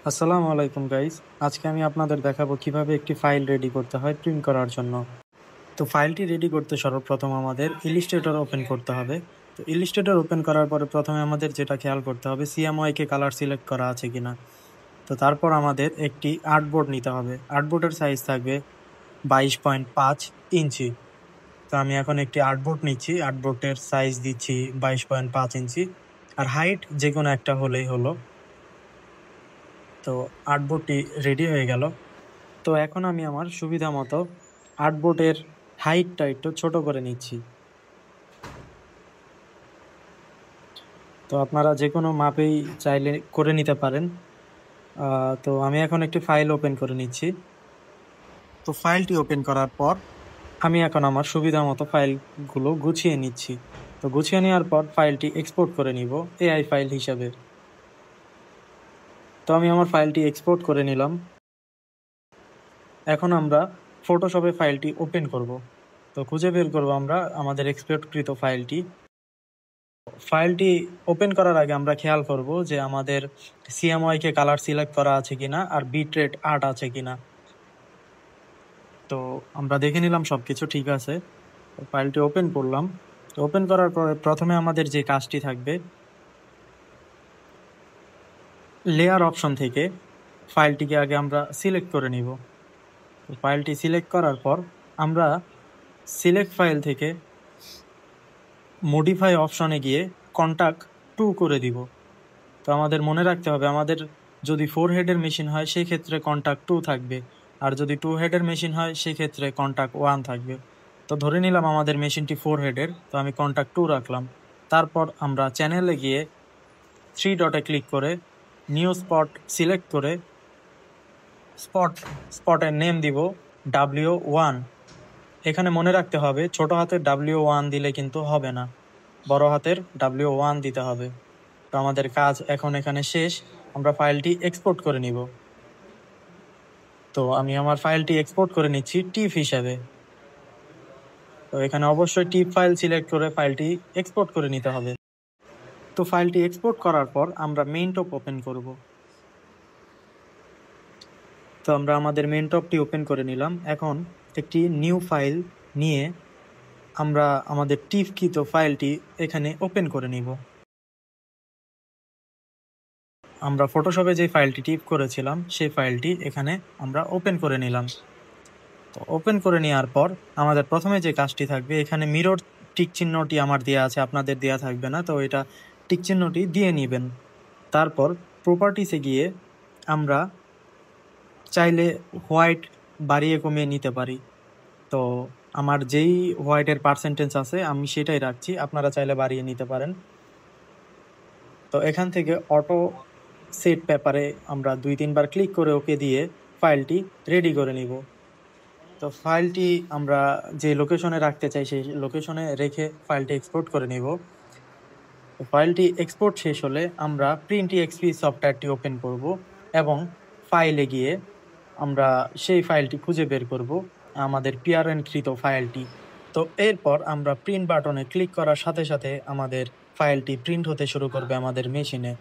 আসসালামু আলাইকুম গাইস। আজকে আমি আপনাদের দেখাবো কিভাবে একটি ফাইল রেডি করতে হয় প্রিন্ট করার জন্য। তো ফাইলটি রেডি করতে সর্বপ্রথম আমাদের ইলিস্ট্রেটর ওপেন করতে হবে। তো ইলিস্ট্রেটর ওপেন করার পরে প্রথমে আমাদের যেটা খেয়াল করতে হবে সিএমওয়াই কে কালার সিলেক্ট করা আছে কিনা। তো তারপর আমাদের একটি আর্টবোর্ড নিতে হবে। আর্টবোর্ডের সাইজ থাকবে 22.5 ইঞ্চি। তো আমি এখন একটি আর্টবোর্ড নিচ্ছি, আর্টবোর্ডের সাইজ দিচ্ছি 22.5 ইঞ্চি, আর হাইট যে কোনো একটা হলেই হলো। তো আর্টবোর্ডটি রেডি হয়ে গেল। তো এখন আমি আমার সুবিধা মতো আর্টবোর্ডের হাইটটা একটু ছোট করে নিচ্ছি। তো আপনারা যে কোনো মাপেই চাইলে করে নিতে পারেন। তো আমি এখন একটি ফাইল ওপেন করে নিচ্ছি। তো ফাইলটি ওপেন করার পর আমি এখন আমার সুবিধা মতো ফাইলগুলো গুছিয়ে নিচ্ছি। তো গুছিয়ে নেওয়ার পর ফাইলটি এক্সপোর্ট করে নিব এআই ফাইল হিসাবে। তো আমি আমার ফাইলটি এক্সপোর্ট করে নিলাম। এখন আমরা ফটোশপে ফাইলটি ওপেন করব। তো খুঁজে বের করব আমরা আমাদের এক্সপোর্টকৃত ফাইলটি। ফাইলটি ওপেন করার আগে আমরা খেয়াল করব যে আমাদের সিএমওয়াই কে কালার সিলেক্ট করা আছে কিনা আর বিটরেট 8 আছে কিনা। তো আমরা দেখে নিলাম সবকিছু ঠিক আছে। ফাইলটি ওপেন করলাম। ওপেন করার পরে প্রথমে আমাদের যে কাজটি থাকবে, লেয়ার অপশন থেকে ফাইলটিকে আগে আমরা সিলেক্ট করে নিব। ফাইলটি সিলেক্ট করার পর আমরা সিলেক্ট ফাইল থেকে মডিফাই অপশনে গিয়ে কন্টাক্ট 2 করে দিব। তো আমাদের মনে রাখতে হবে আমাদের যদি 4 হেডের মেশিন হয় সেই ক্ষেত্রে কন্টাক্ট 2 থাকবে, আর যদি 2 হেডের মেশিন হয় সেই ক্ষেত্রে কন্টাক্ট 1 থাকবে। তো ধরে নিলাম আমাদের মেশিনটি 4 হেডের, তো আমি কন্টাক্ট 2 রাখলাম। তারপর আমরা চ্যানেলে গিয়ে 3 ডটে ক্লিক করে নিউ স্পট সিলেক্ট করে স্পটের নেম দিব W1। এখানে মনে রাখতে হবে ছোট হাতের W1 দিলে কিন্তু হবে না, বড় হাতের W1 দিতে হবে। তো আমাদের কাজ এখন এখানে শেষ। আমরা ফাইলটি এক্সপোর্ট করে নিব। তো আমি আমার ফাইলটি এক্সপোর্ট করে নিচ্ছি টিপ হিসাবে। তো এখানে অবশ্যই টিপ ফাইল সিলেক্ট করে ফাইলটি এক্সপোর্ট করে নিতে হবে। তো ফাইলটি এক্সপোর্ট করার পর আমরা মেইন টপ ওপেন করব। তো আমরা আমাদের মেইন টপটি ওপেন করে নিলাম। এখন একটি নিউ ফাইল নিয়ে আমরা আমাদের টিপকৃত ফাইলটি এখানে ওপেন করে নিব। আমরা ফটোশপে যে ফাইলটি টিপ করেছিলাম সেই ফাইলটি এখানে আমরা ওপেন করে নিলাম। তো ওপেন করে নেওয়ার পর আমাদের প্রথমে যে কাজটি থাকবে, এখানে মিরর টিক চিহ্নটি আমার দেওয়া আছে, আপনাদের দেওয়া থাকবে না, তো এটা টিক চিহ্নটি দিয়ে নেবেন। তারপর প্রপার্টিসে গিয়ে আমরা চাইলে হোয়াইট বাড়িয়ে কমিয়ে নিতে পারি। তো আমার যেই হোয়াইটের পার্সেন্টেজ আছে আমি সেটাই রাখছি, আপনারা চাইলে বাড়িয়ে নিতে পারেন। তো এখান থেকে অটো সেট পেপারে আমরা 2-3 বার ক্লিক করে ওকে দিয়ে ফাইলটি রেডি করে নিব। তো ফাইলটি আমরা যে লোকেশনে রাখতে চাই সেই লোকেশনে রেখে ফাইলটি এক্সপোর্ট করে নিব। ফাইলটি এক্সপোর্ট শেষ হলে আমরা প্রিন্ট.exe সফটওয়্যারটি ওপেন করব এবং ফাইলে গিয়ে আমরা সেই ফাইলটি খুঁজে বের করব, আমাদের পিআরএনকৃত ফাইলটি। তো এরপর আমরা প্রিন্ট বাটনে ক্লিক করার সাথে সাথে আমাদের ফাইলটি প্রিন্ট হতে শুরু করবে আমাদের মেশিনে।